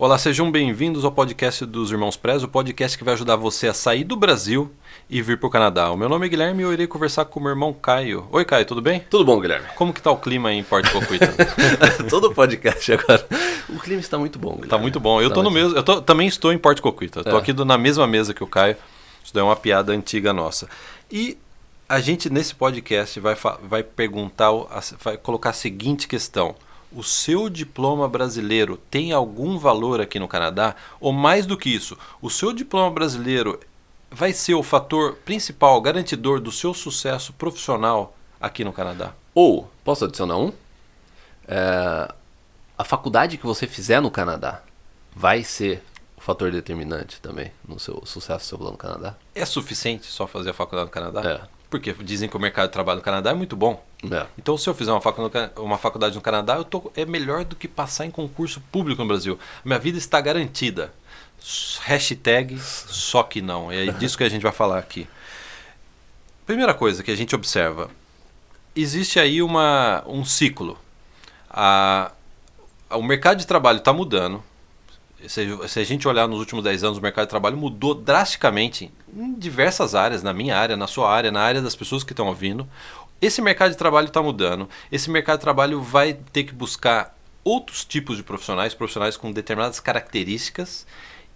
Olá, sejam bem-vindos ao podcast dos Irmãos Prez, o podcast que vai ajudar você a sair do Brasil e vir para o Canadá. O meu nome é Guilherme e eu irei conversar com o meu irmão Caio. Oi, Caio, tudo bem? Tudo bom, Guilherme? Como que tá o clima aí em Porto Coquito? Todo podcast agora. O clima está muito bom, Guilherme. Tá muito bom. Eu tô no mesmo, também estou em Porto Coquito. Estou aqui na mesma mesa que o Caio. Isso daí é uma piada antiga nossa. E a gente nesse podcast vai perguntar, vai colocar a seguinte questão: o seu diploma brasileiro tem algum valor aqui no Canadá? Ou mais do que isso, o seu diploma brasileiro vai ser o fator principal, garantidor do seu sucesso profissional aqui no Canadá? Ou, posso adicionar um? A faculdade que você fizer no Canadá vai ser o fator determinante também no seu sucesso do seu plano no Canadá? É suficiente só fazer a faculdade no Canadá? É. Porque dizem que o mercado de trabalho no Canadá é muito bom. É. Então, se eu fizer uma faculdade no Canadá, é melhor do que passar em concurso público no Brasil. Minha vida está garantida. Hashtag só que não. É disso que a gente vai falar aqui. Primeira coisa que a gente observa. Existe aí um ciclo. O mercado de trabalho está mudando. Se a gente olhar nos últimos 10 anos, o mercado de trabalho mudou drasticamente em diversas áreas, na minha área, na sua área, na área das pessoas que estão ouvindo. Esse mercado de trabalho está mudando. Esse mercado de trabalho vai ter que buscar outros tipos de profissionais com determinadas características.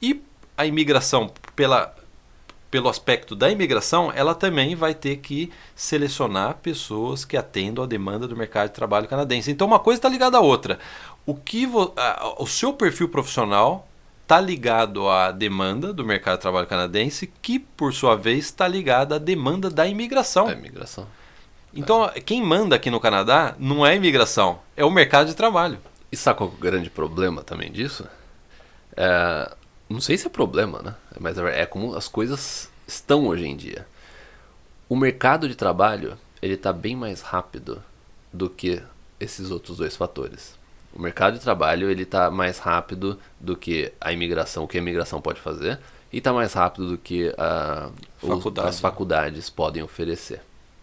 E a imigração, pelo aspecto da imigração, ela também vai ter que selecionar pessoas que atendam à demanda do mercado de trabalho canadense. Então uma coisa está ligada à outra. O seu perfil profissional está ligado à demanda do mercado de trabalho canadense, que por sua vez está ligada à demanda da imigração. É imigração. Então quem manda aqui no Canadá não é a imigração, é o mercado de trabalho. E sabe qual é o grande problema também disso? Não sei se é problema, né? Mas é como as coisas estão hoje em dia. O mercado de trabalho, ele está bem mais rápido do que esses outros dois fatores. O mercado de trabalho, ele está mais rápido do que a imigração, o que a imigração pode fazer, e está mais rápido do que as faculdades podem oferecer.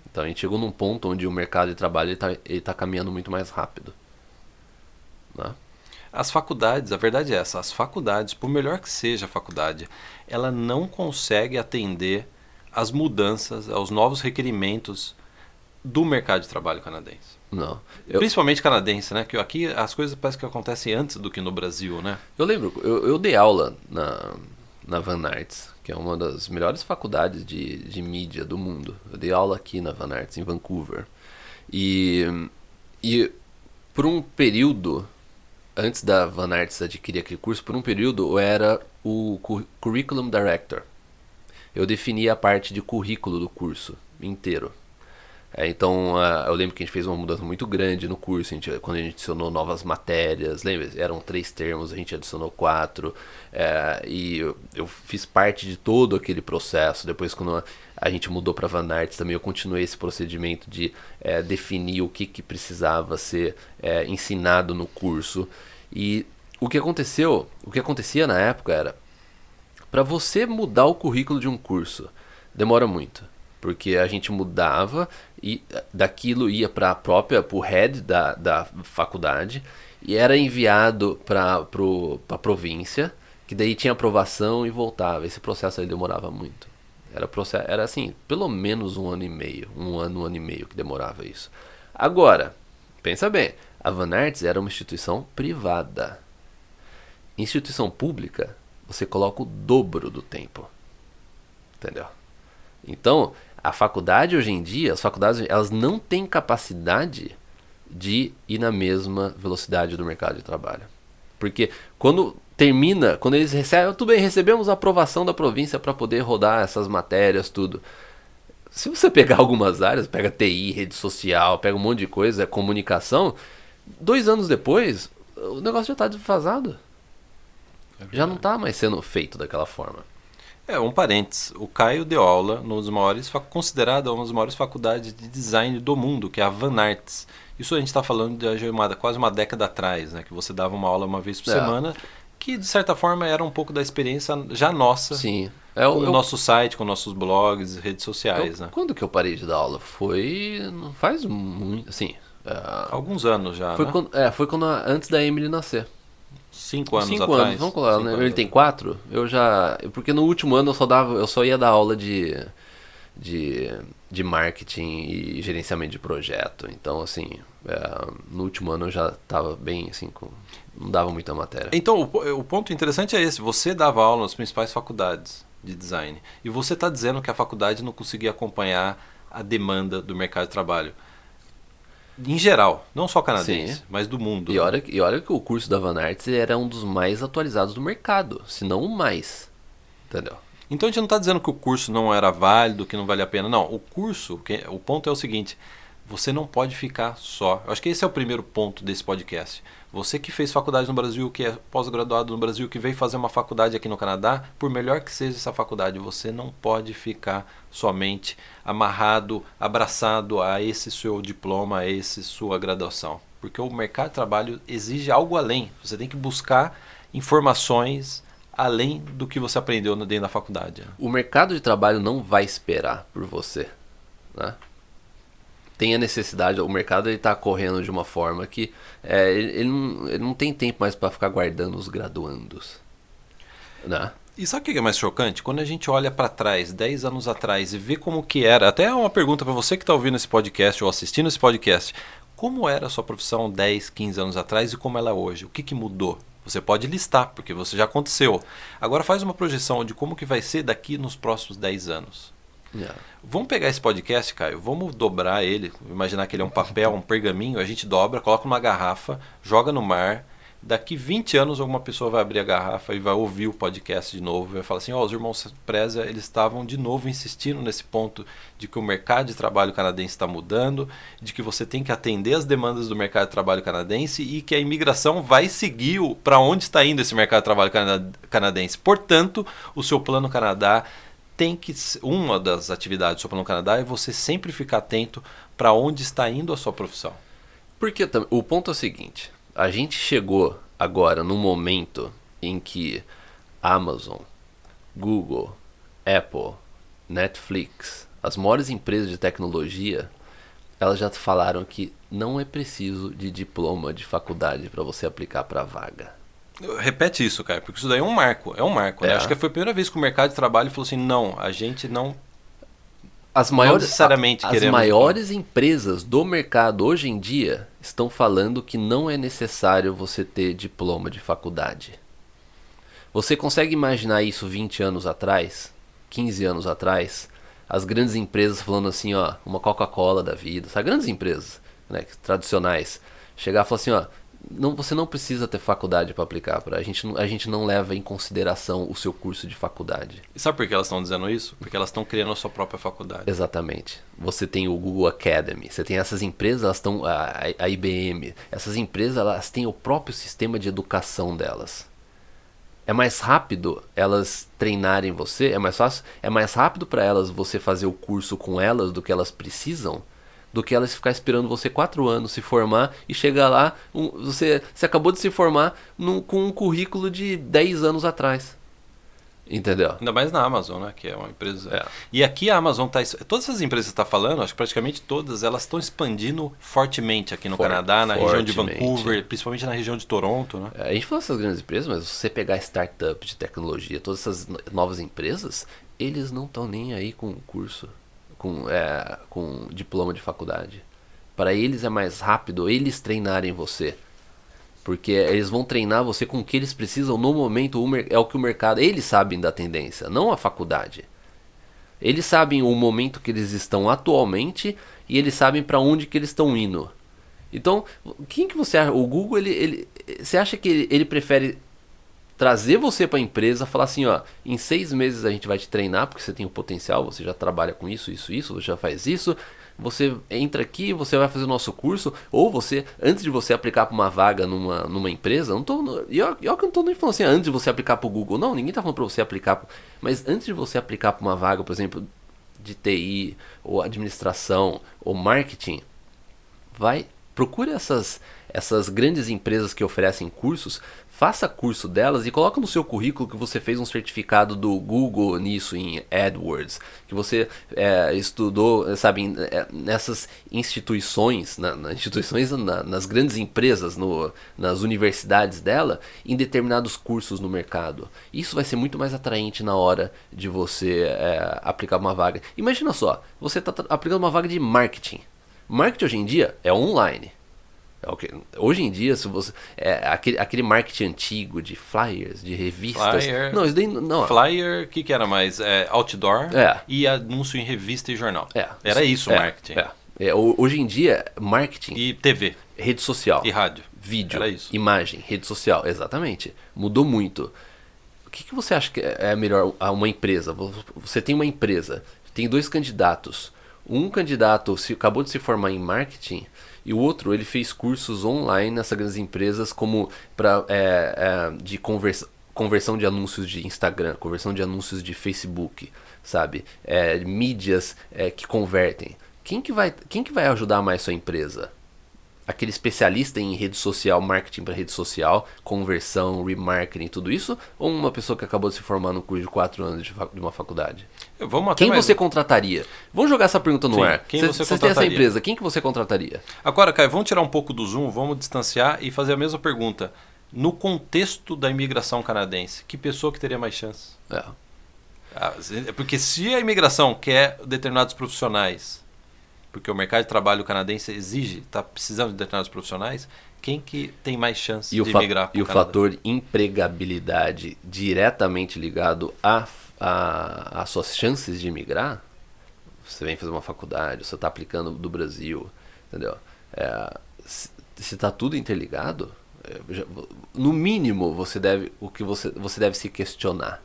Então a gente chegou num ponto onde o mercado de trabalho ele tá caminhando muito mais rápido, né? As faculdades, a verdade é essa, as faculdades, por melhor que seja a faculdade, ela não consegue atender às mudanças, aos novos requerimentos do mercado de trabalho canadense. Não. Principalmente canadense, né? Que aqui as coisas parecem que acontecem antes do que no Brasil, né? Eu lembro, eu dei aula na Van Arts, que é uma das melhores faculdades de mídia do mundo. Eu dei aula aqui na Van Arts, em Vancouver. E por um período, antes da Van Arts adquirir aquele curso, por um período eu era o Curriculum Director. Eu definia a parte de currículo do curso inteiro. Então eu lembro que a gente fez uma mudança muito grande no curso, quando a gente adicionou novas matérias, lembra? Eram 3 termos, a gente adicionou 4, e eu fiz parte de todo aquele processo. Depois, quando a gente mudou para Van Arts, também eu continuei esse procedimento de definir o que precisava ser ensinado no curso. E o que acontecia na época era, para você mudar o currículo de um curso, demora muito. Porque a gente mudava e daquilo ia para o head da faculdade e era enviado para a província, que daí tinha aprovação e voltava. Esse processo aí demorava muito. Era assim, pelo menos um ano e meio que demorava isso. Agora, pensa bem, a Van Arts era uma instituição privada. Instituição pública, você coloca o dobro do tempo. Entendeu? Então, a faculdade hoje em dia, as faculdades, elas não têm capacidade de ir na mesma velocidade do mercado de trabalho. Porque quando eles recebem, tudo bem, recebemos a aprovação da província para poder rodar essas matérias, tudo. Se você pegar algumas áreas, pega TI, rede social, pega um monte de coisa, comunicação, 2 anos depois, o negócio já está desfasado. Já não está mais sendo feito daquela forma. Um parênteses, o Caio deu aula considerada uma das maiores faculdades de design do mundo, que é a Van Arts. Isso a gente está falando de quase uma década atrás, né? Que você dava uma aula uma vez por semana, que de certa forma era um pouco da experiência já nossa. Sim. Com o nosso site, com nossos blogs, redes sociais, né? Quando que eu parei de dar aula? Não faz muito, assim... alguns anos já, foi né? Foi antes da Emily nascer. 5 anos 5 atrás. anos, vamos colocar, 5 né? anos Ele tem atrás. 4, porque no último ano eu só ia dar aula de marketing e gerenciamento de projeto. Então, assim, no último ano eu já tava bem, assim, não dava muita matéria. Então, o ponto interessante é esse. Você dava aula nas principais faculdades de design. E você está dizendo que a faculdade não conseguia acompanhar a demanda do mercado de trabalho. Em geral, não só canadense, Sim. mas do mundo. E olha que o curso da Van Arts era um dos mais atualizados do mercado, se não o mais. Entendeu? Então a gente não está dizendo que o curso não era válido, que não vale a pena. Não, o curso, o ponto é o seguinte, você não pode ficar só. Eu acho que esse é o primeiro ponto desse podcast. Você que fez faculdade no Brasil, que é pós-graduado no Brasil, que veio fazer uma faculdade aqui no Canadá, por melhor que seja essa faculdade, você não pode ficar somente amarrado, abraçado a esse seu diploma, a essa sua graduação. Porque o mercado de trabalho exige algo além. Você tem que buscar informações além do que você aprendeu dentro da faculdade. O mercado de trabalho não vai esperar por você, né? Tem a necessidade, o mercado está correndo de uma forma que ele não tem tempo mais para ficar guardando os graduandos, né? E sabe o que é mais chocante? Quando a gente olha para trás, 10 anos atrás, e vê como que era, até é uma pergunta para você que está ouvindo esse podcast ou assistindo esse podcast, como era a sua profissão 10, 15 anos atrás e como ela é hoje? O que mudou? Você pode listar, porque você já aconteceu. Agora faz uma projeção de como que vai ser daqui nos próximos 10 anos. Yeah. Vamos pegar esse podcast, Caio, vamos dobrar ele, imaginar que ele é um papel, um pergaminho, a gente dobra, coloca numa garrafa, joga no mar, daqui 20 anos alguma pessoa vai abrir a garrafa e vai ouvir o podcast de novo e vai falar assim, os irmãos Preza, eles estavam de novo insistindo nesse ponto de que o mercado de trabalho canadense está mudando, de que você tem que atender as demandas do mercado de trabalho canadense e que a imigração vai seguir para onde está indo esse mercado de trabalho canadense. Portanto, o seu Plano Canadá tem que, uma das atividades do seu Plano Canadá é você sempre ficar atento para onde está indo a sua profissão. Porque o ponto é o seguinte, a gente chegou agora num momento em que Amazon, Google, Apple, Netflix, as maiores empresas de tecnologia, elas já falaram que não é preciso de diploma de faculdade para você aplicar para vaga. Repete isso, cara, porque isso daí é um marco, né? Acho que foi a primeira vez que o mercado de trabalho falou assim, não, a gente não necessariamente as queremos... maiores empresas do mercado hoje em dia estão falando que não é necessário você ter diploma de faculdade. Você consegue imaginar isso 20 anos atrás, 15 anos atrás? As grandes empresas falando assim, uma Coca-Cola da vida, sabe? Grandes empresas, né, tradicionais, chegar e falar assim, você não precisa ter faculdade para aplicar. A gente não leva em consideração o seu curso de faculdade. E sabe por que elas estão dizendo isso? Porque elas estão criando a sua própria faculdade. Exatamente. Você tem o Google Academy, você tem essas empresas, elas estão, a IBM, essas empresas elas têm o próprio sistema de educação delas. É mais rápido elas treinarem você, é mais rápido para elas você fazer o curso com elas do que elas precisam, do que elas ficar esperando você 4 anos se formar e chegar lá, você acabou de se formar com um currículo de 10 anos atrás. Entendeu? Ainda mais na Amazon, né? Que é uma empresa... E aqui a Amazon está... Todas essas empresas que você está falando, acho que praticamente todas, elas estão expandindo fortemente aqui no Canadá, na região de Vancouver, principalmente na região de Toronto, né? A gente fala dessas grandes empresas, mas se você pegar startup de tecnologia, todas essas novas empresas, eles não estão nem aí com curso, com diploma de faculdade. Para eles é mais rápido eles treinarem você. Porque eles vão treinar você com o que eles precisam no momento, é o que o mercado... Eles sabem da tendência, não a faculdade. Eles sabem o momento que eles estão atualmente e eles sabem para onde que eles estão indo. Então, quem que você acha? O Google, você acha que ele prefere trazer você para a empresa, falar assim, em 6 meses a gente vai te treinar, porque você tem o potencial, você já trabalha com isso, você já faz isso... Você entra aqui, você vai fazer o nosso curso, ou você, antes de você aplicar para uma vaga numa empresa, eu que não estou nem falando assim, antes de você aplicar para o Google, não, ninguém está falando para você aplicar, mas antes de você aplicar para uma vaga, por exemplo, de TI, ou administração, ou marketing, procure essas essas grandes empresas que oferecem cursos, faça curso delas e coloca no seu currículo que você fez um certificado do Google nisso, em AdWords, que você estudou, sabe, nessas instituições, nas grandes empresas, nas universidades dela, em determinados cursos no mercado. Isso vai ser muito mais atraente na hora de você aplicar uma vaga. Imagina só, você está aplicando uma vaga de marketing. Marketing hoje em dia é online. Hoje em dia, se você aquele marketing antigo de flyers, de revistas. Flyer, não, isso daí não. Flyer, o que era mais? Outdoor e anúncio em revista e jornal. Era isso o marketing. Hoje em dia, marketing. E TV. Rede social. E rádio. Vídeo. Era isso. Imagem, rede social. Exatamente. Mudou muito. O que você acha que é melhor a uma empresa? Você tem uma empresa, tem 2 candidatos. Um candidato acabou de se formar em marketing e o outro ele fez cursos online nessas grandes empresas como de conversão de anúncios de Instagram, conversão de anúncios de Facebook, sabe? Mídias que convertem. Quem que vai ajudar mais sua empresa? Aquele especialista em rede social, marketing para rede social, conversão, remarketing, tudo isso? Ou uma pessoa que acabou de se formar no curso de 4 anos de uma faculdade? Quem você contrataria? Vamos jogar essa pergunta no ar. Quem você tem essa empresa, quem que você contrataria? Agora, Caio, vamos tirar um pouco do zoom, vamos distanciar e fazer a mesma pergunta. No contexto da imigração canadense, que pessoa que teria mais chance? Porque se a imigração quer determinados profissionais, porque o mercado de trabalho canadense está precisando de determinados profissionais, quem que tem mais chance de migrar para o Canadá? E o fator empregabilidade diretamente ligado às suas chances de migrar, você vem fazer uma faculdade, você está aplicando do Brasil, entendeu? Se está tudo interligado, no mínimo você deve se questionar.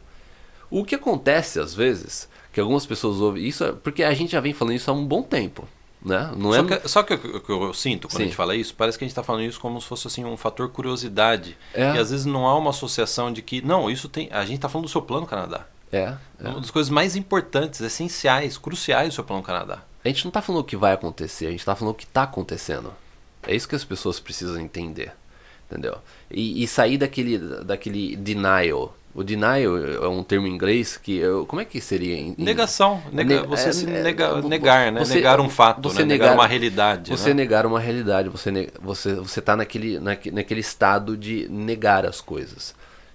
O que acontece às vezes, que algumas pessoas ouvem isso, porque a gente já vem falando isso há um bom tempo. Né? Só que o que eu sinto quando a gente fala isso, parece que a gente está falando isso como se fosse assim, um fator curiosidade. E às vezes não há uma associação de que, não, isso tem. A gente está falando do seu plano Canadá. Uma das coisas mais importantes, essenciais, cruciais do seu plano Canadá. A gente não está falando o que vai acontecer, a gente está falando o que está acontecendo. É isso que as pessoas precisam entender. Entendeu? E sair daquele denial. O denial é um termo em inglês que... Como é que seria? Negação. Você negar, né? Negar um fato, negar uma realidade. Você negar uma realidade. Você está naquele estado de negar as coisas.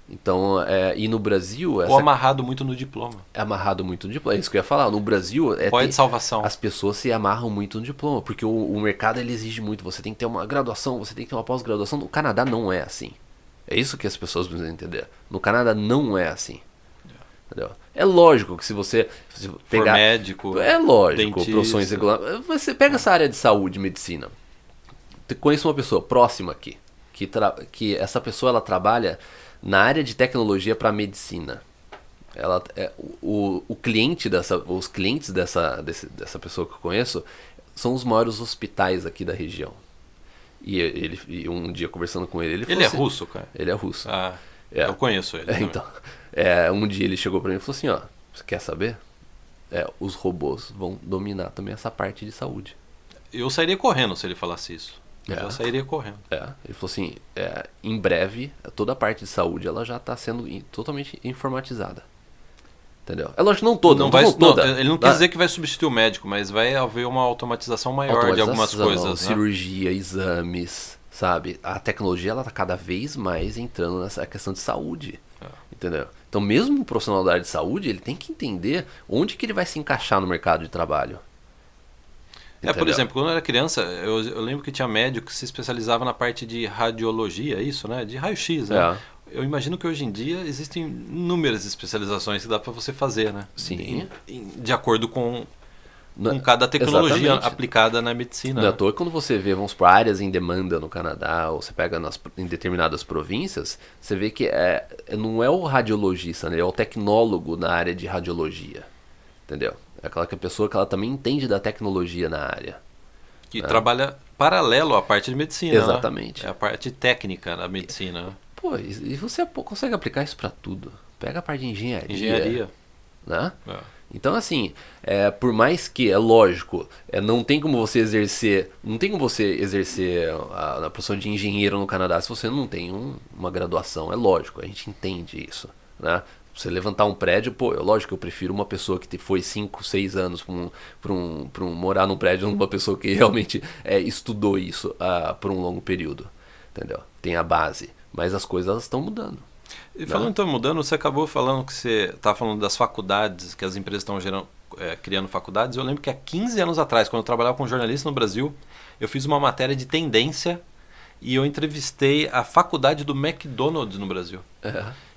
Então, e no Brasil... Ou amarrado muito no diploma. Amarrado muito no diploma. É isso que eu ia falar. No Brasil... Pode de salvação. As pessoas se amarram muito no diploma. Porque o mercado ele exige muito. Você tem que ter uma graduação, você tem que ter uma pós-graduação. No Canadá não é assim. É isso que as pessoas precisam entender. No Canadá não é assim. Entendeu? É lógico que se você pegar... For médico, é lógico, dentista. profissões regulares. Você pega essa área de saúde, medicina. Conheço uma pessoa próxima aqui. Que essa pessoa ela trabalha na área de tecnologia para medicina. Os clientes dessa pessoa que eu conheço são os maiores hospitais aqui da região. E um dia conversando com ele falou Ele é assim, russo, cara? Ele é russo. Eu conheço ele. Então, um dia ele chegou pra mim e falou assim, ó, você quer saber? Os robôs vão dominar também essa parte de saúde. Eu sairia correndo se ele falasse isso. Eu sairia correndo. Ele falou assim, em breve, toda a parte de saúde ela já está sendo totalmente informatizada. Entendeu? É lógico, não toda. Ele não quis dizer que vai substituir o médico, mas vai haver uma automatização maior de algumas coisas. Cirurgia, exames, sabe? A tecnologia ela está cada vez mais entrando nessa questão de saúde. Entendeu? Então mesmo um profissional da área de saúde, ele tem que entender onde que ele vai se encaixar no mercado de trabalho. Por exemplo, quando eu era criança, eu lembro que tinha médico que se especializava na parte de radiologia, isso, né? De raio-x, né? Eu imagino que hoje em dia existem inúmeras especializações que dá para você fazer, né? Sim. De acordo com cada tecnologia aplicada na medicina. Não é à toa quando você vê, vamos por áreas em demanda no Canadá, ou você pega em determinadas províncias, você vê que não é o radiologista, né? É o tecnólogo na área de radiologia. Entendeu? É aquela pessoa que ela também entende da tecnologia na área. Que trabalha paralelo à parte de medicina. Exatamente. Né? É a parte técnica da medicina. Pô, e você consegue aplicar isso para tudo. Pega a parte de engenharia. Engenharia. Né? Então, assim, por mais que, é lógico, não tem como você exercer, a profissão de engenheiro no Canadá se você não tem uma graduação, é lógico, a gente entende isso, né? Você levantar um prédio, pô, lógico que eu prefiro uma pessoa que foi 5, 6 anos para morar num prédio, uma pessoa que realmente estudou isso por um longo período, entendeu? Tem a base, mas as coisas elas estão mudando. E falando então mudando, você acabou falando que você estava falando das faculdades, que as empresas estão criando faculdades. Eu lembro que há 15 anos atrás, quando eu trabalhava com jornalista no Brasil, eu fiz uma matéria de tendência e eu entrevistei a faculdade do McDonald's no Brasil.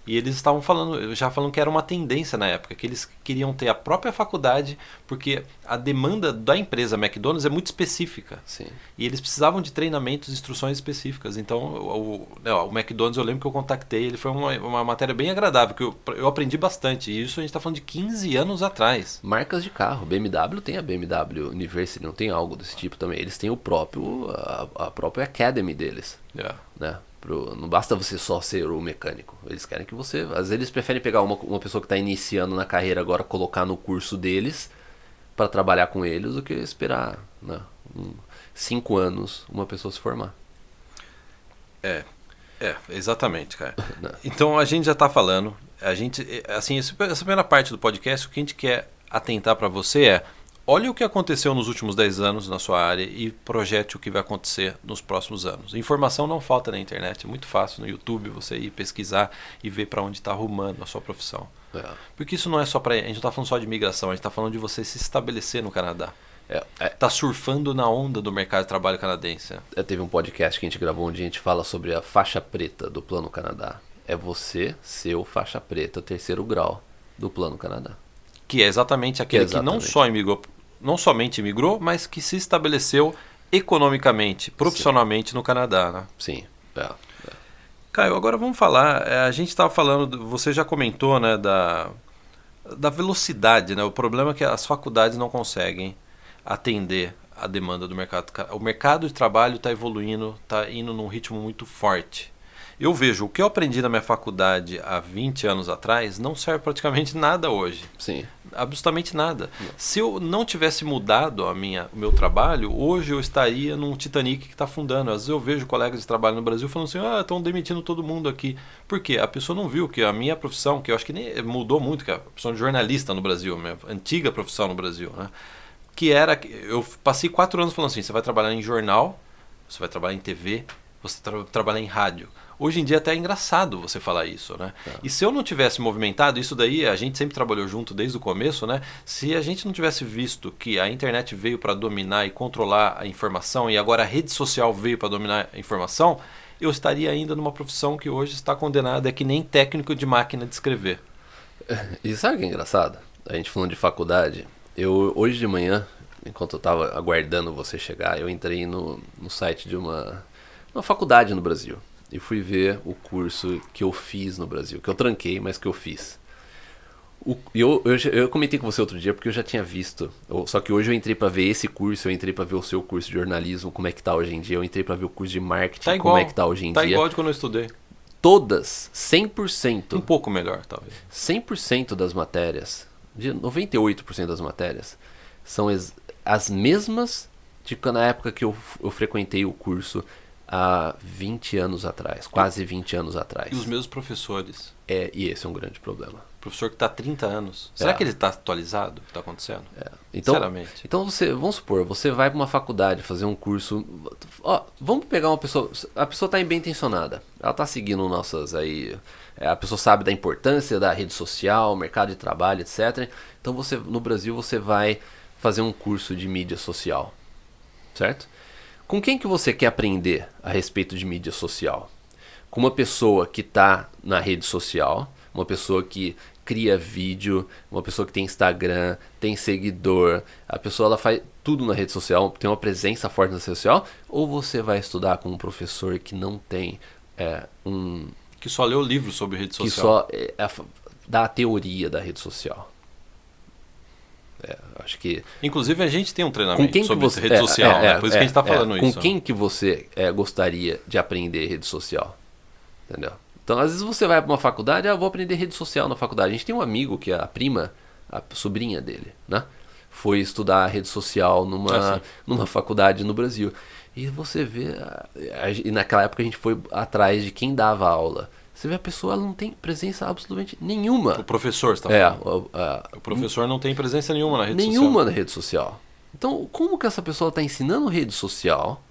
E eles estavam falando que era uma tendência na época, que eles queriam ter a própria faculdade, porque a demanda da empresa McDonald's é muito específica. Sim. E eles precisavam de treinamentos, instruções específicas. Então, o McDonald's, eu lembro que eu contactei, ele foi uma matéria bem agradável, que eu aprendi bastante. E isso a gente está falando de 15 anos atrás. Marcas de carro, BMW tem a BMW University, não tem algo desse tipo também. Eles têm a própria Academy deles, né? Não basta você só ser o mecânico. Eles querem que você... Às vezes eles preferem pegar uma pessoa que está iniciando na carreira agora, colocar no curso deles para trabalhar com eles, do que esperar, né, 5 anos uma pessoa se formar. Exatamente, cara. Então a gente já está falando, assim, essa primeira parte do podcast, o que a gente quer atentar para você olha o que aconteceu nos últimos 10 anos na sua área e projete o que vai acontecer nos próximos anos. Informação não falta na internet, é muito fácil no YouTube você ir pesquisar e ver para onde está arrumando a sua profissão. Porque isso não é só para... A gente não está falando só de imigração, a gente está falando de você se estabelecer no Canadá. Tá surfando na onda do mercado de trabalho canadense. Teve um podcast que a gente gravou onde a gente fala sobre a faixa preta do Plano Canadá. É você ser o faixa preta 3º grau do Plano Canadá. Que é exatamente aquele que não somente imigrou, mas que se estabeleceu economicamente, profissionalmente no Canadá, né? Sim. Caio, agora vamos falar, a gente estava falando, você já comentou, né, da velocidade, né? O problema é que as faculdades não conseguem atender a demanda do mercado. O mercado de trabalho está evoluindo, está indo num ritmo muito forte. Eu vejo o que eu aprendi na minha faculdade há 20 anos atrás não serve praticamente nada hoje. Sim. Absolutamente nada. Se eu não tivesse mudado o meu trabalho, hoje eu estaria num Titanic que está afundando. Às vezes eu vejo colegas de trabalho no Brasil falando assim, estão demitindo todo mundo aqui. Por quê? A pessoa não viu que a minha profissão, que eu acho que nem mudou muito, que é a profissão de jornalista no Brasil, minha antiga profissão no Brasil, né? Que era, eu passei 4 anos falando assim, você vai trabalhar em jornal, você vai trabalhar em TV, você trabalhar em rádio. Hoje em dia até é engraçado você falar isso, né? E se eu não tivesse movimentado, isso daí a gente sempre trabalhou junto desde o começo, né? Se a gente não tivesse visto que a internet veio para dominar e controlar a informação e agora a rede social veio para dominar a informação, eu estaria ainda numa profissão que hoje está condenada, é que nem técnico de máquina de escrever. E sabe o que é engraçado? A gente falando de faculdade, hoje de manhã, enquanto eu estava aguardando você chegar, eu entrei no site de uma faculdade no Brasil. E fui ver o curso que eu fiz no Brasil, que eu tranquei, mas que eu fiz. Eu comentei com você outro dia porque eu já tinha visto, só que hoje eu entrei para ver esse curso, eu entrei para ver o seu curso de jornalismo, como é que tá hoje em dia, eu entrei para ver o curso de marketing, como é que tá hoje em dia. Tá igual de quando eu estudei. Todas, 100%. Um pouco melhor, talvez. 100% das matérias, de 98% das matérias, são as mesmas de na época que eu frequentei o curso há 20 anos atrás, quase 20 anos atrás. E os mesmos professores. E esse é um grande problema. Professor que está há 30 anos. Será que ele está atualizado o que está acontecendo? Então, sinceramente. Então, vamos supor, você vai para uma faculdade fazer um curso... vamos pegar uma pessoa... A pessoa está bem intencionada. Ela está seguindo nossas aí... a pessoa sabe da importância da rede social, mercado de trabalho, etc. Então, no Brasil, você vai fazer um curso de mídia social. Certo? Com quem que você quer aprender a respeito de mídia social? Com uma pessoa que está na rede social, uma pessoa que cria vídeo, uma pessoa que tem Instagram, tem seguidor, a pessoa ela faz tudo na rede social, tem uma presença forte na rede social, ou você vai estudar com um professor que não tem que só leu livros sobre rede social? Que só dá a teoria da rede social. Acho que... Inclusive a gente tem um treinamento sobre rede social, né? Por isso que a gente está falando isso. Com quem que você gostaria de aprender rede social? Entendeu? Então às vezes você vai para uma faculdade, eu vou aprender rede social na faculdade. A gente tem um amigo que a prima a sobrinha dele, né? Foi estudar rede social numa faculdade no Brasil. E você vê, e naquela época a gente foi atrás de quem dava aula. Você vê a pessoa, ela não tem presença absolutamente nenhuma. O professor, você está falando. O professor não tem presença nenhuma na rede social. Nenhuma na rede social. Então, como que essa pessoa está ensinando rede social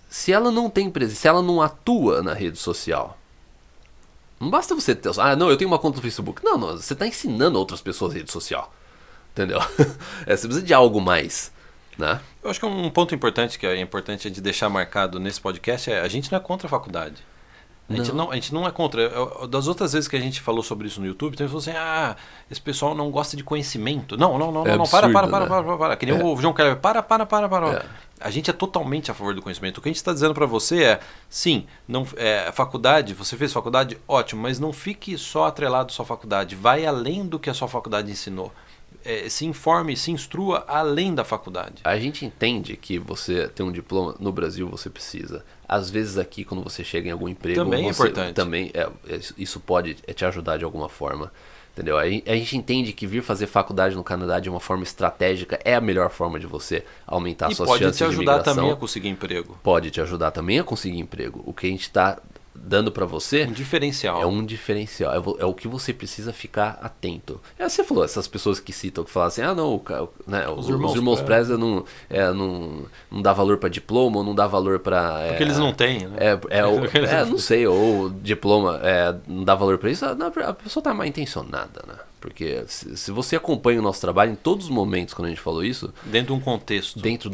se ela não tem presença, se ela não atua na rede social? Não basta você ter... não, eu tenho uma conta no Facebook. Não, você está ensinando outras pessoas rede social. Entendeu? Você precisa de algo mais, né? Eu acho que um ponto importante, que é importante a gente deixar marcado nesse podcast, é a gente não é contra a faculdade. A gente não é contra. Das outras vezes que a gente falou sobre isso no YouTube, tem pessoas assim, esse pessoal não gosta de conhecimento. Não, absurdo, para. Que nem o João Kleber, para. A gente é totalmente a favor do conhecimento. O que a gente está dizendo para você é, sim, faculdade, você fez faculdade, ótimo, mas não fique só atrelado à sua faculdade. Vai além do que a sua faculdade ensinou. Se informe, se instrua além da faculdade. A gente entende que você tem um diploma no Brasil, você precisa. Às vezes aqui, quando você chega em algum emprego, também é importante. Também isso pode te ajudar de alguma forma. Entendeu? A gente entende que vir fazer faculdade no Canadá de uma forma estratégica é a melhor forma de você aumentar suas chances de imigração. E pode te ajudar também a conseguir emprego. Pode te ajudar também a conseguir emprego. O que a gente está dando para você um diferencial. É um diferencial, é o que você precisa ficar atento. Você falou, essas pessoas que citam, que falam assim, os irmãos Preza não dá valor para diploma, ou não dá valor para... Porque eles não têm, né? Não sei, ou diploma não dá valor para isso, a pessoa tá mal intencionada, né? Porque se você acompanha o nosso trabalho em todos os momentos, quando a gente falou isso... Dentro de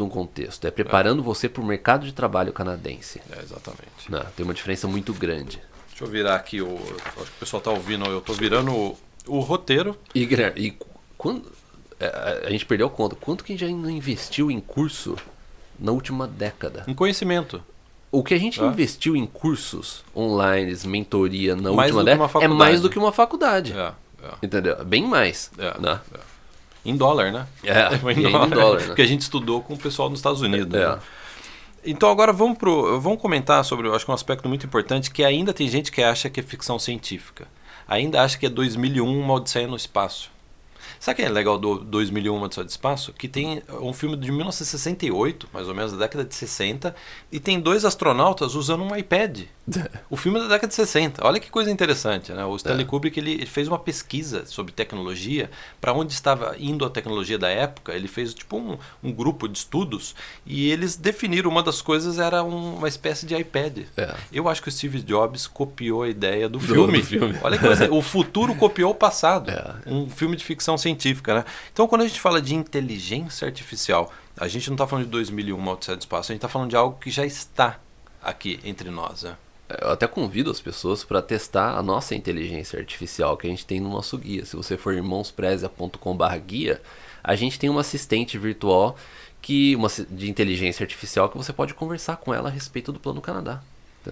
um contexto. É preparando você para o mercado de trabalho canadense. Exatamente. Não, tem uma diferença muito grande. Deixa eu virar aqui, acho que o pessoal tá ouvindo, eu tô virando o roteiro. E Guilherme, quando a gente perdeu a conta, quanto que a gente já investiu em curso na última década? Em conhecimento. O que a gente investiu em cursos online, mentoria na última década é mais do que uma faculdade. Entendeu? Bem mais. Né? Em dólar, né? Em dólar, né? Porque a gente estudou com o pessoal nos Estados Unidos. Né? Então agora vamos comentar sobre, eu acho que um aspecto muito importante, que ainda tem gente que acha que é ficção científica. Ainda acha que é 2001, uma Odisseia no Espaço. Sabe o que é legal do 2001, uma Odisseia no Espaço? Que tem um filme de 1968, mais ou menos, da década de 60, e tem 2 astronautas usando um iPad. O filme é da década de 60. Olha que coisa interessante, né? O Stanley Kubrick, ele fez uma pesquisa sobre tecnologia, para onde estava indo a tecnologia da época. Ele fez tipo um grupo de estudos, e eles definiram, uma das coisas era uma espécie de iPad. Eu acho que o Steve Jobs copiou a ideia do filme. Olha que coisa, o futuro copiou o passado. Um filme de ficção científica, né? Então, quando a gente fala de inteligência artificial, a gente não está falando de 2001, uma Odisseia do Espaço, a gente está falando de algo que já está aqui entre nós, né? Eu até convido as pessoas para testar a nossa inteligência artificial que a gente tem no nosso guia. Se você for irmãosprezia.com/guia, a gente tem uma assistente virtual de inteligência artificial que você pode conversar com ela a respeito do Plano Canadá.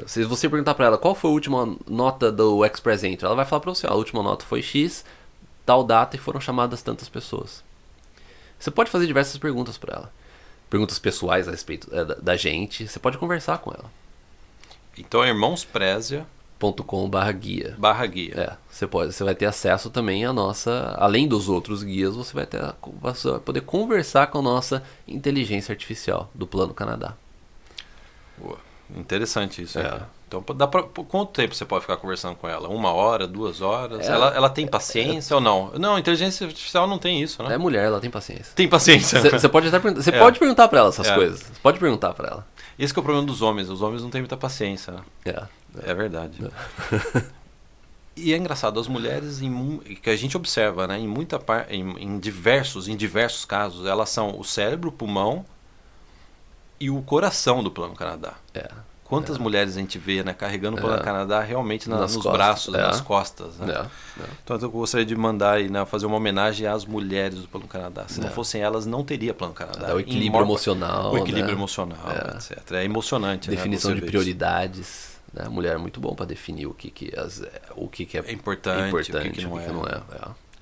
Se você perguntar para ela qual foi a última nota do Express Entry, ela vai falar para você, a última nota foi X, tal data, e foram chamadas tantas pessoas. Você pode fazer diversas perguntas para ela. Perguntas pessoais a respeito da gente. Você pode conversar com ela. Então é irmãosprezia.com/guia. Você vai ter acesso também à nossa... Além dos outros guias, você vai poder conversar com a nossa inteligência artificial do Plano Canadá. Interessante isso. Então, quanto tempo você pode ficar conversando com ela? 1 hora, 2 horas? Ela tem paciência ou não? Não, inteligência artificial não tem isso, né? É mulher, ela tem paciência. Tem paciência. Você pode pode perguntar pra ela essas coisas. Você pode perguntar pra ela. Esse que é o problema dos homens. Os homens não têm muita paciência, né? É verdade. E é engraçado, as mulheres, que a gente observa, né, em diversos casos, elas são o cérebro, o pulmão e o coração do Plano Canadá. Quantas mulheres a gente vê, né, carregando o Plano Canadá realmente nos braços, nas costas. Né? Então eu gostaria de mandar aí, né, fazer uma homenagem às mulheres do Plano Canadá. Se não fossem elas, não teria Plano Canadá. O equilíbrio emocional. O equilíbrio emocional, etc. É emocionante. Definição de prioridades. Né? A mulher é muito bom para definir o que é importante, o que não é.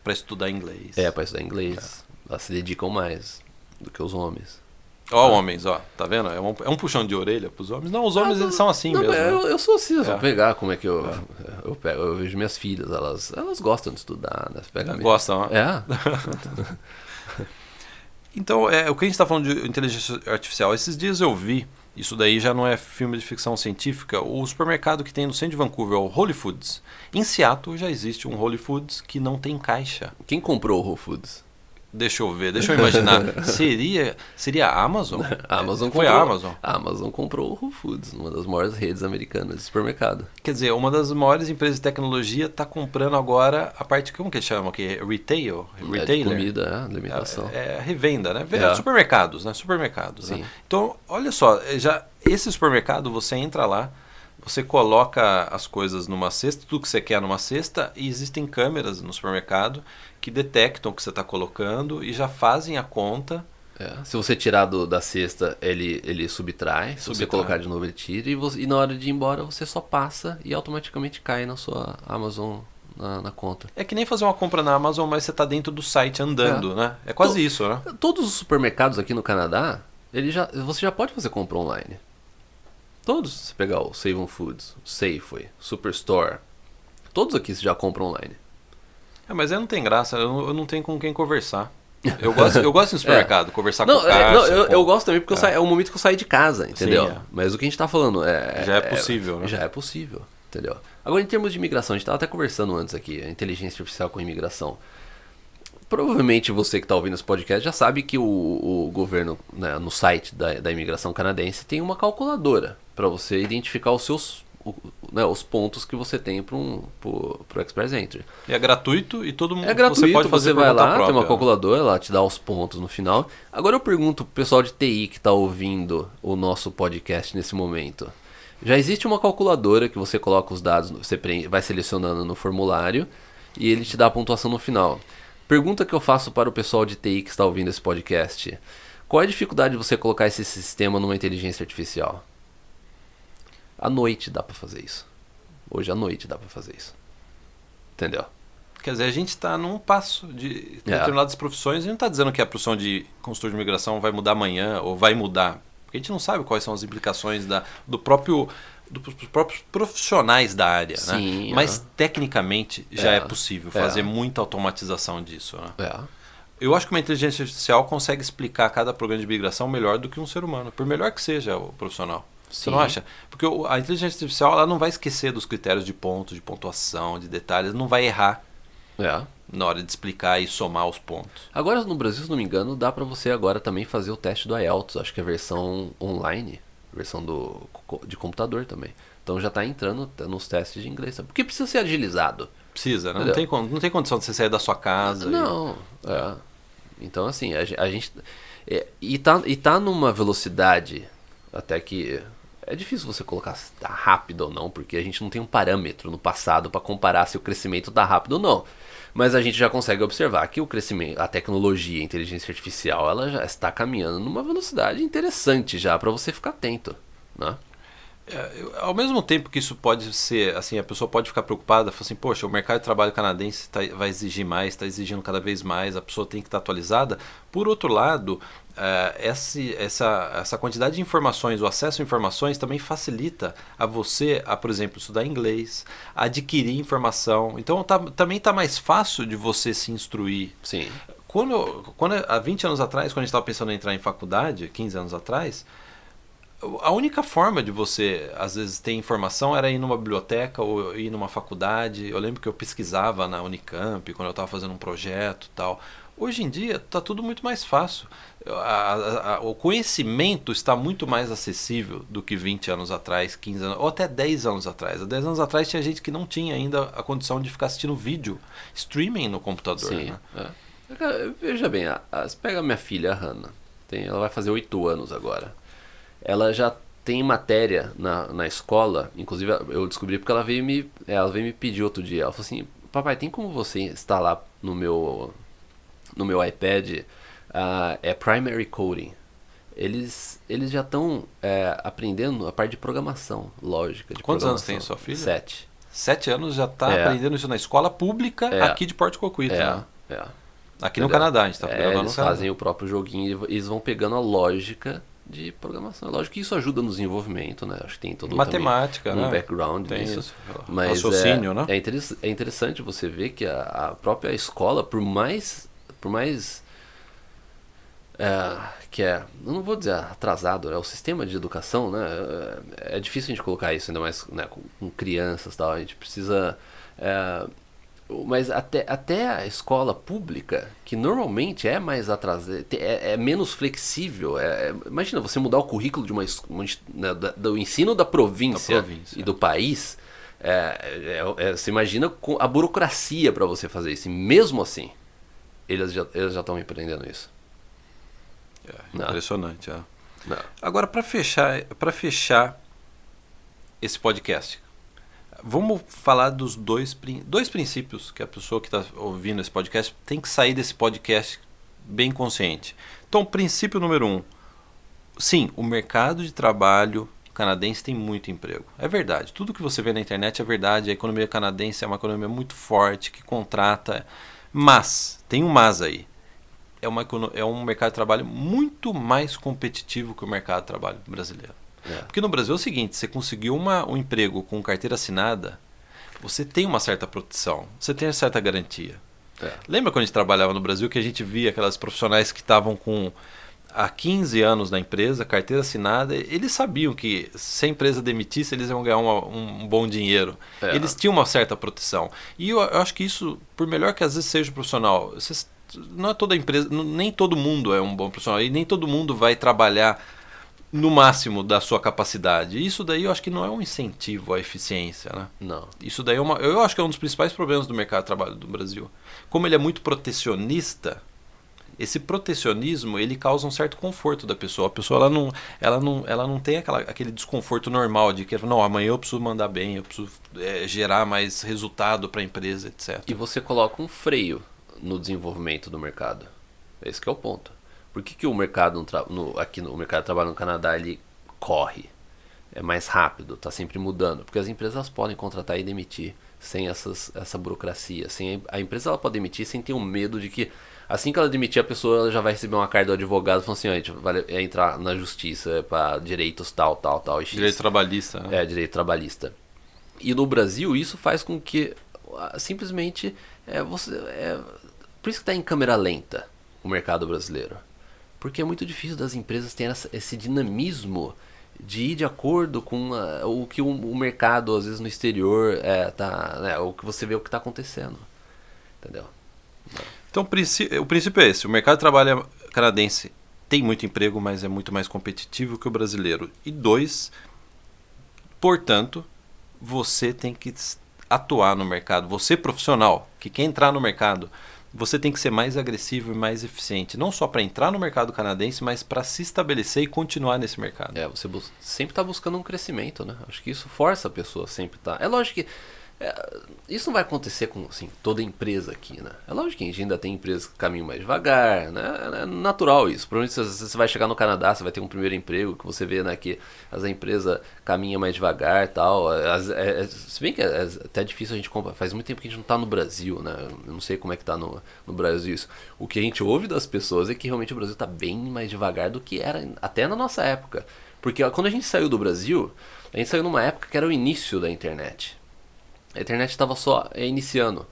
Para estudar inglês. Para estudar inglês. Elas se dedicam mais do que os homens. Homens, tá vendo? É um puxão de orelha pros homens. Não, os homens eles são assim mesmo. Eu sou assim, só pegar como é que eu eu vejo minhas filhas, elas gostam de estudar, né? Você pega Gostam, né? É. Então, o que a gente está falando de inteligência artificial, esses dias eu vi, isso daí já não é filme de ficção científica, o supermercado que tem no centro de Vancouver, o Whole Foods. Em Seattle já existe um Whole Foods que não tem caixa. Quem comprou o Whole Foods? Deixa eu ver, deixa eu imaginar. Seria a Amazon? A Amazon Foi comprou, a Amazon. A Amazon comprou o Whole Foods, uma das maiores redes americanas de supermercado. Quer dizer, uma das maiores empresas de tecnologia está comprando agora a parte, como que chama aqui? Retail? De comida, alimentação. É revenda, né? É. Supermercados, né? Supermercados. Sim. Né? Então, olha só, esse supermercado, você entra lá, você coloca as coisas numa cesta, tudo que você quer numa cesta, e existem câmeras no supermercado que detectam o que você está colocando e já fazem a conta. Se você tirar da cesta, ele subtrai. Se você colocar de novo, ele tira. E na hora de ir embora, você só passa e automaticamente cai na sua Amazon na conta. É que nem fazer uma compra na Amazon, mas você está dentro do site andando, né? É quase isso, né? Todos os supermercados aqui no Canadá, você já pode fazer compra online. Todos. Se pegar o Save on Foods, o Safeway, Superstore, todos aqui você já compra online. Mas aí não tem graça, eu não tenho com quem conversar. Eu gosto de supermercado, conversar com o caixa. Eu gosto também porque é o momento que eu saio de casa, entendeu? Sim, Mas o que a gente tá falando já é possível, né? Já é possível, entendeu? Agora, em termos de imigração, a gente tava até conversando antes aqui, a inteligência artificial com imigração. Provavelmente você que está ouvindo esse podcast já sabe que o governo, né, no site da imigração canadense, tem uma calculadora para você identificar os pontos que você tem pro Express Entry. É gratuito e todo mundo você pode fazer. Você vai lá, própria. tem uma calculadora, ela te dá os pontos no final. Agora eu pergunto pro pessoal de TI que está ouvindo o nosso podcast nesse momento. Já existe uma calculadora que você coloca os dados, você vai selecionando no formulário e ele te dá a pontuação no final. Pergunta que eu faço para o pessoal de TI que está ouvindo esse podcast. Qual é a dificuldade de você colocar esse sistema numa inteligência artificial? À noite dá pra fazer isso. Hoje à noite dá pra fazer isso. Entendeu? Quer dizer, a gente está num passo de determinadas profissões. A gente não está dizendo que a profissão de consultor de imigração vai mudar amanhã ou vai mudar. Porque a gente não sabe quais são as implicações dos próprios profissionais da área. Sim, né? Mas tecnicamente já é possível fazer muita automatização disso. Né? Eu acho que uma inteligência artificial consegue explicar cada programa de imigração melhor do que um ser humano, por melhor que seja o profissional. Você não acha? Porque a inteligência artificial ela não vai esquecer dos critérios de pontos, de pontuação, de detalhes, não vai errar na hora de explicar e somar os pontos. Agora no Brasil, se não me engano, dá pra você agora também fazer o teste do IELTS, acho que é a versão online, versão de computador também. Então já tá entrando nos testes de inglês, sabe? Porque precisa ser agilizado. Precisa, né? Não tem condição de você sair da sua casa. Não, Então assim, a gente... E tá numa velocidade até que... É difícil você colocar se tá rápido ou não, porque a gente não tem um parâmetro no passado para comparar se o crescimento tá rápido ou não. Mas a gente já consegue observar que o crescimento, a tecnologia, a inteligência artificial, ela já está caminhando numa velocidade interessante já para você ficar atento, né? Ao mesmo tempo que isso pode ser, assim, a pessoa pode ficar preocupada, falar assim, poxa, o mercado de trabalho canadense vai exigir mais, está exigindo cada vez mais, a pessoa tem que estar atualizada. Por outro lado, essa quantidade de informações, o acesso a informações também facilita a você, por exemplo, estudar inglês, adquirir informação. Então também está mais fácil de você se instruir. Sim. Há 20 anos atrás, quando a gente estava pensando em entrar em faculdade, 15 anos atrás, a única forma de você, às vezes, ter informação era ir numa biblioteca ou ir numa faculdade. Eu lembro que eu pesquisava na Unicamp, quando eu estava fazendo um projeto e tal. Hoje em dia, está tudo muito mais fácil. O conhecimento está muito mais acessível do que 20 anos atrás, 15 anos, ou até 10 anos atrás. Há 10 anos atrás tinha gente que não tinha ainda a condição de ficar assistindo vídeo, streaming no computador. Sim, né? Veja bem, você pega a minha filha, a Hannah, ela vai fazer 8 anos agora. Ela já tem matéria na escola, inclusive eu descobri porque ela veio me pedir outro dia. Ela falou assim, papai, tem como você instalar no meu iPad Primary Coding? Eles já estão aprendendo a parte de programação, lógica de Quantos programação. anos tem a sua filha? 7. 7 anos já está aprendendo isso na escola pública aqui de Port Coquitlam. Né? Aqui no Canadá, a gente está gravando no Eles Canadá. fazem o próprio joguinho e eles vão pegando a lógica de programação. É lógico que isso ajuda no desenvolvimento, né? Acho que tem todo Matemática, também um né? background Tem nisso. isso. Mas Raciocínio, né? é interessante você ver que a própria escola, por mais que é, eu não vou dizer atrasado, o sistema de educação, né? É difícil a gente colocar isso, ainda mais, né, com crianças e tal. A gente precisa. Mas até a escola pública, que normalmente é mais atrasada, é menos flexível. Imagina você mudar o currículo de né, do ensino da província, e do país. Você imagina a burocracia para você fazer isso. E mesmo assim, eles já estão empreendendo isso. Impressionante. Não. Agora, para fechar esse podcast, vamos falar dos dois princípios que a pessoa que está ouvindo esse podcast tem que sair desse podcast bem consciente. Então, princípio número 1. Sim, o mercado de trabalho canadense tem muito emprego. É verdade. Tudo que você vê na internet é verdade. A economia canadense é uma economia muito forte, que contrata. Mas, tem um mas aí. É um mercado de trabalho muito mais competitivo que o mercado de trabalho brasileiro. Porque no Brasil é o seguinte, você conseguiu um emprego com carteira assinada, você tem uma certa proteção, você tem uma certa garantia. Lembra quando a gente trabalhava no Brasil que a gente via aquelas profissionais que estavam há 15 anos na empresa, carteira assinada, eles sabiam que se a empresa demitisse, eles iam ganhar um bom dinheiro. Eles tinham uma certa proteção. E eu acho que isso, por melhor que às vezes seja o profissional, não é toda empresa, nem todo mundo é um bom profissional e nem todo mundo vai trabalhar no máximo da sua capacidade. Isso daí eu acho que não é um incentivo à eficiência, né? Não. Isso daí eu acho que é um dos principais problemas do mercado de trabalho do Brasil. Como ele é muito protecionista, esse protecionismo ele causa um certo conforto da pessoa. A pessoa ela não tem aquele desconforto normal de que não, amanhã eu preciso mandar bem, eu preciso gerar mais resultado para a empresa, etc. E você coloca um freio no desenvolvimento do mercado. Esse que é o ponto. Por que o mercado o mercado de trabalho no Canadá ele corre? É mais rápido, está sempre mudando. Porque as empresas podem contratar e demitir sem essa burocracia. A empresa ela pode demitir sem ter um medo de que assim que ela demitir a pessoa ela já vai receber uma carta do advogado falando assim, a gente vai entrar na justiça para direitos tal. Direito trabalhista. Né? Direito trabalhista. E no Brasil isso faz com que simplesmente por isso que está em câmera lenta o mercado brasileiro. Porque é muito difícil das empresas terem esse dinamismo de ir de acordo com o que o mercado, às vezes no exterior, o que você vê o que está acontecendo. Entendeu? Então o princípio é esse. O mercado de trabalho canadense tem muito emprego, mas é muito mais competitivo que o brasileiro. E 2, portanto, você tem que atuar no mercado. Você profissional, que quer entrar no mercado, você tem que ser mais agressivo e mais eficiente. Não só para entrar no mercado canadense, mas para se estabelecer e continuar nesse mercado. Você sempre está buscando um crescimento, né? Acho que isso força a pessoa sempre estar. É lógico que isso não vai acontecer com assim, toda empresa aqui, né? É lógico que a gente ainda tem empresas que caminham mais devagar, né? É natural isso. Provavelmente você vai chegar no Canadá, você vai ter um primeiro emprego, que você vê, né, que as empresas caminham mais devagar e tal. Se bem que é até difícil a gente comprar. Faz muito tempo que a gente não tá no Brasil, né? Eu não sei como é que tá no Brasil isso. O que a gente ouve das pessoas é que realmente o Brasil tá bem mais devagar do que era até na nossa época. Porque quando a gente saiu do Brasil, a gente saiu numa época que era o início da internet. A internet estava só iniciando.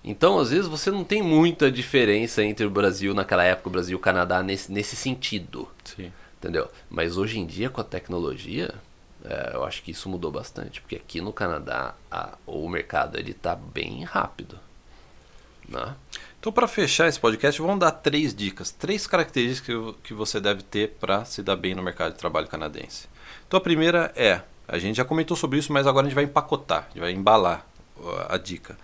Então, às vezes, você não tem muita diferença entre o Brasil naquela época, o Brasil e o Canadá nesse sentido. Sim. Entendeu? Mas hoje em dia, com a tecnologia, eu acho que isso mudou bastante. Porque aqui no Canadá, o mercado ele tá bem rápido. Né? Então, para fechar esse podcast, vamos dar 3 dicas. 3 características que você deve ter para se dar bem no mercado de trabalho canadense. Então, a primeira a gente já comentou sobre isso, mas agora a gente vai empacotar, a gente vai embalar a dica.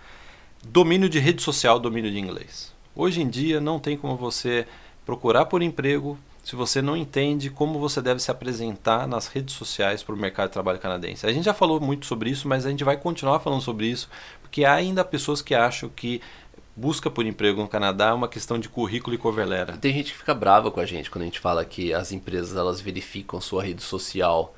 Domínio de rede social, domínio de inglês. Hoje em dia não tem como você procurar por emprego se você não entende como você deve se apresentar nas redes sociais para o mercado de trabalho canadense. A gente já falou muito sobre isso, mas a gente vai continuar falando sobre isso, porque há ainda pessoas que acham que busca por emprego no Canadá é uma questão de currículo e cover letter. Tem gente que fica brava com a gente quando a gente fala que as empresas elas verificam sua rede social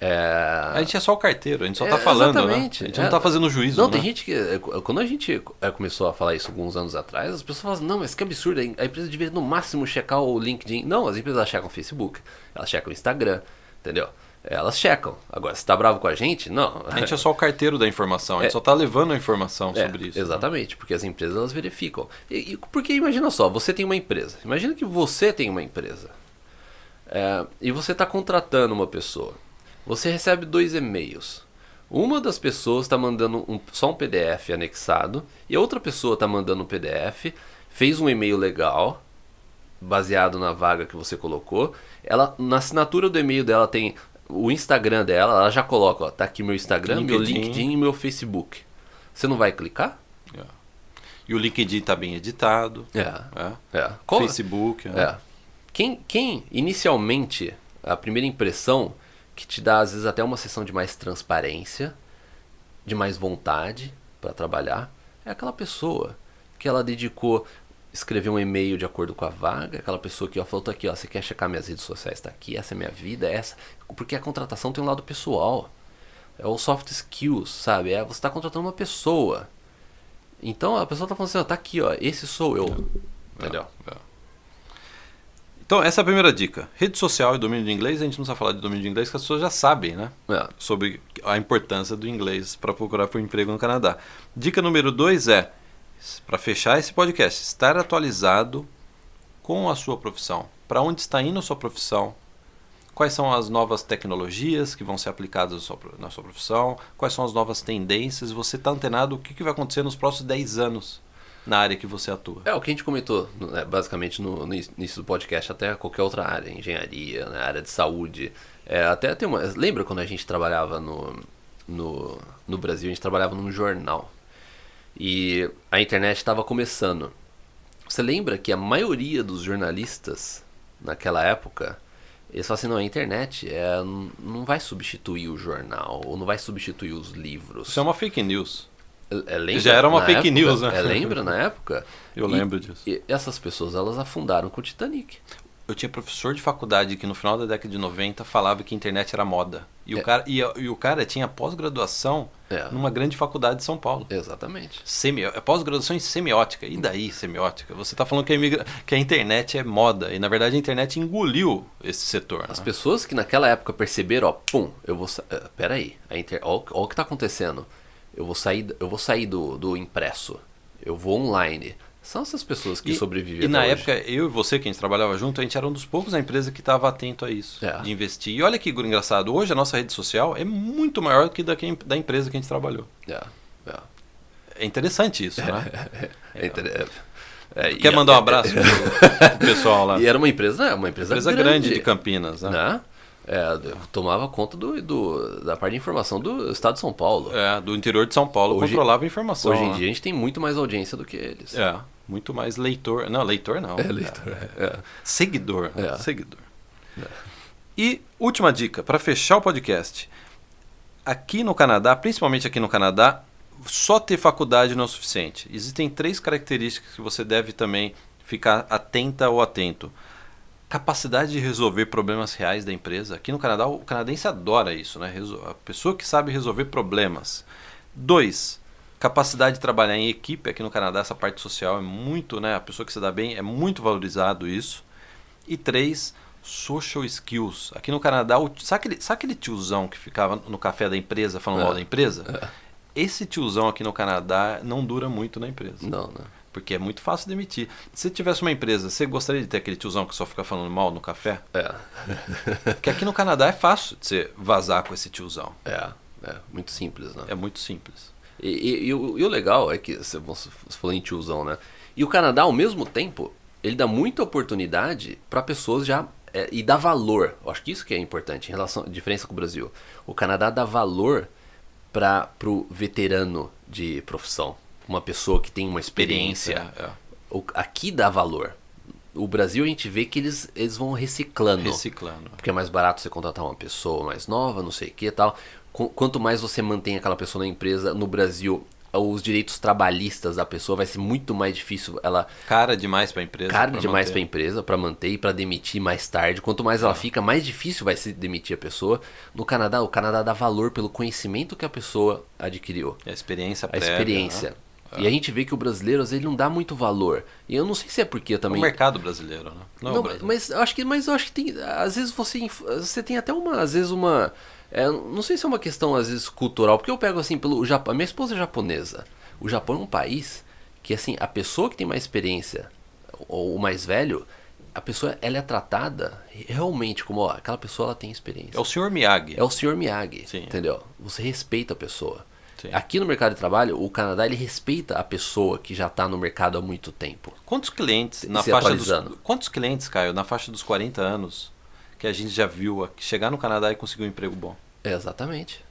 A gente é só o carteiro, a gente só tá falando, exatamente. Né? A gente não tá fazendo juízo, Não, né? tem gente que... Quando a gente começou a falar isso alguns anos atrás, as pessoas falavam, não, mas que absurdo, a empresa devia no máximo checar o LinkedIn. Não, as empresas elas checam o Facebook, elas checam o Instagram, entendeu? Elas checam. Agora, se tá bravo com a gente, não. A gente é só o carteiro da informação, a gente só tá levando a informação sobre isso. Exatamente, né? Porque as empresas elas verificam. Porque imagina só, você tem uma empresa. Imagina que você tem uma empresa. E você está contratando uma pessoa. Você recebe 2 e-mails. Uma das pessoas está mandando só um PDF anexado e a outra pessoa está mandando um PDF, fez um e-mail legal, baseado na vaga que você colocou. Ela, na assinatura do e-mail dela tem o Instagram dela, ela já coloca, ó, tá aqui meu Instagram, meu LinkedIn e meu Facebook. Você não vai clicar? E o LinkedIn está bem editado. Facebook. Quem inicialmente, a primeira impressão que te dá às vezes até uma sensação de mais transparência, de mais vontade para trabalhar, é aquela pessoa que ela dedicou, escreveu um e-mail de acordo com a vaga, aquela pessoa que falou, tá aqui, ó, você quer checar minhas redes sociais, tá aqui, essa é minha vida, essa, porque a contratação tem um lado pessoal, é o soft skills, sabe, você está contratando uma pessoa, então a pessoa tá falando assim, ó, tá aqui, ó, esse sou eu, entendeu? Então, essa é a primeira dica. Rede social e domínio de inglês, a gente não precisa falar de domínio de inglês, que as pessoas já sabem, né? Sobre a importância do inglês para procurar por emprego no Canadá. Dica número 2 é, para fechar esse podcast, estar atualizado com a sua profissão. Para onde está indo a sua profissão? Quais são as novas tecnologias que vão ser aplicadas na sua profissão? Quais são as novas tendências? Você está antenado o que vai acontecer nos próximos 10 anos? Na área que você atua. O que a gente comentou, basicamente, no início do podcast, até qualquer outra área, engenharia, na área de saúde. Até tem uma. Lembra quando a gente trabalhava no Brasil, a gente trabalhava num jornal. E a internet estava começando. Você lembra que a maioria dos jornalistas, naquela época, eles falam assim, não, a internet não vai substituir o jornal, ou não vai substituir os livros. Isso é uma fake news. Lembra, já era uma fake news, né? Lembra na época? Eu lembro disso. E essas pessoas, elas afundaram com o Titanic. Eu tinha professor de faculdade que no final da década de 90 falava que a internet era moda. E o cara tinha pós-graduação numa grande faculdade de São Paulo. Exatamente. Pós-graduação em semiótica. E daí, semiótica? Você está falando que a internet é moda. E na verdade a internet engoliu esse setor. As pessoas que naquela época perceberam, ó, pum, peraí, ó o que está acontecendo. Eu vou sair do impresso. Eu vou online. São essas pessoas que sobrevivem. E na época, eu e você, que a gente trabalhava junto, a gente era um dos poucos da empresa que estava atento a isso, de investir. E olha que engraçado, hoje a nossa rede social é muito maior que da empresa que a gente trabalhou. É interessante isso, né? Quer mandar um abraço pro pessoal lá? E era uma empresa grande de Campinas, né? Tomava conta da parte de informação do estado de São Paulo. Do interior de São Paulo, controlava a informação. Hoje em dia a gente tem muito mais audiência do que eles. Muito mais leitor. Não, leitor não. Leitor. Seguidor. Seguidor. E última dica, para fechar o podcast. Aqui no Canadá, principalmente aqui no Canadá, só ter faculdade não é o suficiente. Existem 3 características que você deve também ficar atenta ou atento. Capacidade de resolver problemas reais da empresa. Aqui no Canadá, o canadense adora isso, né? A pessoa que sabe resolver problemas. 2, capacidade de trabalhar em equipe. Aqui no Canadá, essa parte social é muito, né? A pessoa que se dá bem, é muito valorizado isso. E 3, social skills. Aqui no Canadá, sabe aquele tiozão que ficava no café da empresa falando mal da empresa? Esse tiozão aqui no Canadá não dura muito na empresa. Não. Porque é muito fácil demitir. Se tivesse uma empresa, você gostaria de ter aquele tiozão que só fica falando mal no café? Porque aqui no Canadá é fácil de você vazar com esse tiozão. Muito simples, né? É muito simples. E o legal é que, você falou em tiozão, né? E o Canadá, ao mesmo tempo, ele dá muita oportunidade para pessoas já... e dá valor. Eu acho que isso que é importante, em relação à diferença com o Brasil. O Canadá dá valor pro veterano de profissão. Uma pessoa que tem uma experiência. Aqui dá valor. O Brasil a gente vê que eles vão reciclando. Porque é mais barato você contratar uma pessoa mais nova, não sei o que e tal. Quanto mais você mantém aquela pessoa na empresa, no Brasil os direitos trabalhistas da pessoa, vai ser muito mais difícil ela... Cara demais para a empresa. Cara demais para a empresa, para manter e para demitir mais tarde. Quanto mais ela fica, mais difícil vai ser demitir a pessoa. No Canadá, o Canadá dá valor pelo conhecimento que a pessoa adquiriu. A experiência A prévia. experiência. Né? E a gente vê que o brasileiro, às vezes, ele não dá muito valor. E eu não sei se é porque também... O mercado brasileiro, né? Não, mas eu acho que tem... Às vezes você tem até uma... Às vezes uma... não sei se é uma questão, às vezes, cultural. Porque eu pego, assim, pelo Japão... Minha esposa é japonesa. O Japão é um país que, assim, a pessoa que tem mais experiência, ou o mais velho, a pessoa, ela é tratada realmente como, ó, aquela pessoa, ela tem experiência. É o Sr. Miyagi. É o Sr. Miyagi, Sim. Entendeu? Você respeita a pessoa. Sim. Aqui no mercado de trabalho, o Canadá, ele respeita a pessoa que já está no mercado há muito tempo. Quantos clientes Quantos clientes, Caio, na faixa dos 40 anos que a gente já viu chegar no Canadá e conseguir um emprego bom? Exatamente.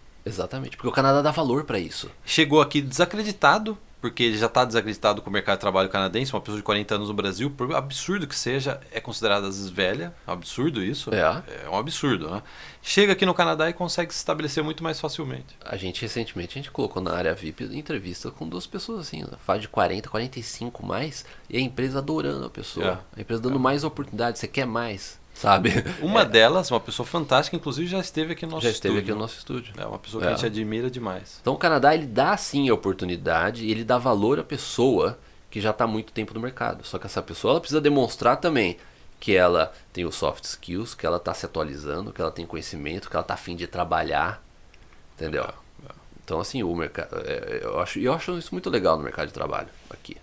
Porque o Canadá dá valor para isso. Chegou aqui desacreditado, porque ele já está desacreditado com o mercado de trabalho canadense. Uma pessoa de 40 anos no Brasil, por absurdo que seja, é considerada às vezes velha. É um absurdo isso. É um absurdo, né? Chega aqui no Canadá e consegue se estabelecer muito mais facilmente. Recentemente, a gente colocou na área VIP entrevista com 2 pessoas assim, faixa de 40, 45 mais, e a empresa adorando a pessoa. A empresa dando mais oportunidades, você quer mais, sabe? Uma delas, uma pessoa fantástica, inclusive já esteve aqui no nosso estúdio. Aqui no nosso estúdio. É uma pessoa que a gente admira demais. Então o Canadá, ele dá sim a oportunidade, ele dá valor à pessoa que já está há muito tempo no mercado. Só que essa pessoa, ela precisa demonstrar também que ela tem os soft skills, que ela está se atualizando, que ela tem conhecimento, que ela está a fim de trabalhar, entendeu? Então assim, o mercado, eu acho isso muito legal no mercado de trabalho aqui.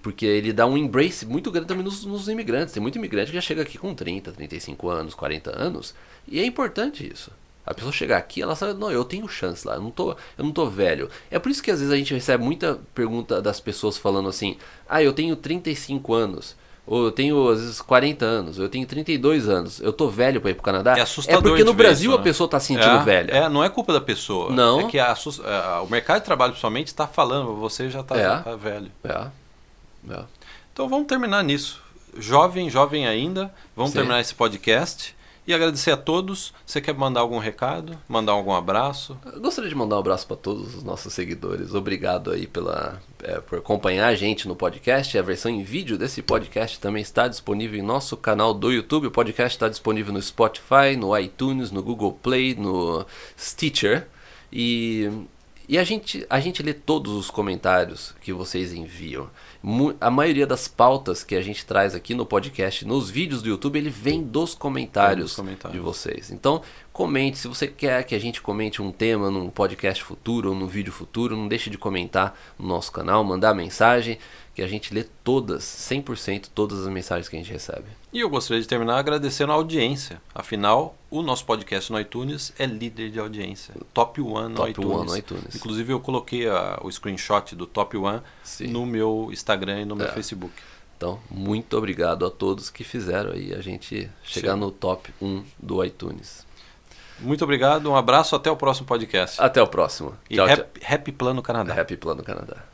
Porque ele dá um embrace muito grande também nos imigrantes. Tem muito imigrante que já chega aqui com 30, 35 anos, 40 anos, e é importante isso. A pessoa chegar aqui, ela sabe, não, eu tenho chance lá, eu não tô velho. É por isso que às vezes a gente recebe muita pergunta das pessoas falando assim, eu tenho 35 anos, ou eu tenho às vezes 40 anos, eu tenho 32 anos, eu tô velho para ir pro Canadá. É assustador. É porque no Brasil isso, né? A pessoa tá se sentindo velha. Não é culpa da pessoa. Não. É que o mercado de trabalho, principalmente, está falando, você já tá velho. Então vamos terminar nisso. Jovem ainda, vamos terminar esse podcast. E agradecer a todos. Você quer mandar algum recado? Mandar algum abraço? Eu gostaria de mandar um abraço para todos os nossos seguidores. Obrigado aí por acompanhar a gente no podcast. A versão em vídeo desse podcast também está disponível em nosso canal do YouTube. O podcast está disponível no Spotify, no iTunes, no Google Play, no Stitcher. E a gente lê todos os comentários que vocês enviam. A maioria das pautas que a gente traz aqui no podcast, nos vídeos do YouTube, ele vem dos comentários de vocês. Então, comente. Se você quer que a gente comente um tema num podcast futuro ou num vídeo futuro, não deixe de comentar no nosso canal, mandar mensagem, que a gente lê 100% todas as mensagens que a gente recebe. E eu gostaria de terminar agradecendo a audiência. Afinal, o nosso podcast no iTunes é líder de audiência. Top 1 no iTunes. Inclusive, eu coloquei o screenshot do Top 1 no meu Instagram e no meu Facebook. Então, muito obrigado a todos que fizeram aí a gente chegar no Top 1 do iTunes. Muito obrigado, um abraço, até o próximo podcast. Até o próximo. E Happy Plano Canadá. Happy Plano Canadá.